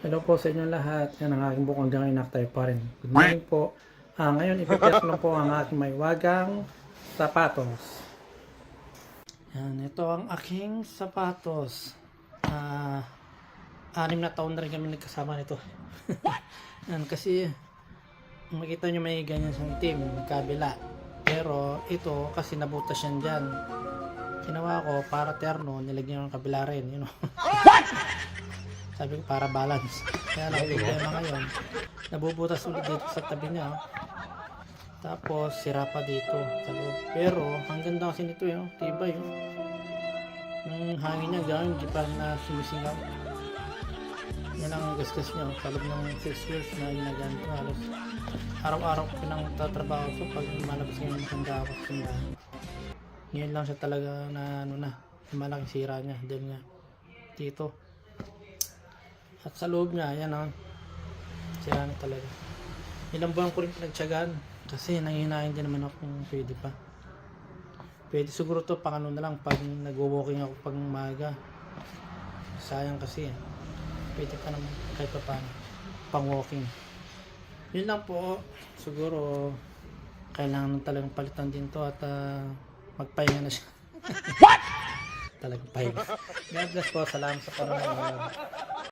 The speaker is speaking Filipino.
Hello po sa inyong lahat. Yan ang aking bukang hanggang inaktay pa rin. Good morning po. Ngayon ipipiyat lang po ang aking maywagang sapatos. Yan, ito ang aking sapatos. 6 na taon na rin kami nagkasama nito. Yan, kasi makita nyo may ganyan siyang team, kabila. Pero ito kasi nabutas yan dyan. Ginawa ko para terno, nilagyan ng kabila rin, you know. Sabi ko para balance. Kaya lang problema ngayon, nabubutas ulit dito sa tabi niya. Tapos sira pa dito sa loob. Pero ang ganda kasi nito yun, tibay yun. Ang hangin niya gano'n, di pa na sumisingaw. Yan ang gasgas niya. Sa loob ng 6 years na inagaan ko, halos araw-araw ko pinang-tatrabaho ko pag malabas ngayon ng gawas. Ngayon lang siya talaga na malaking sira niya. Dahil nga dito. At sa loob niya, yan ang sira na talaga. Ilang buwan ko rin pinagtsagaan kasi nangihinahin din naman ako kung pwede pa. Pwede siguro to pang ano na lang pag nag-walking ako pag umaga. Sayang kasi pwede pa naman kahit pa paano pang walking. Yun lang po, siguro kailangan talagang palitan din to at magpahinga na siya. Talagang pahinga. God bless po, salamat sa panonood.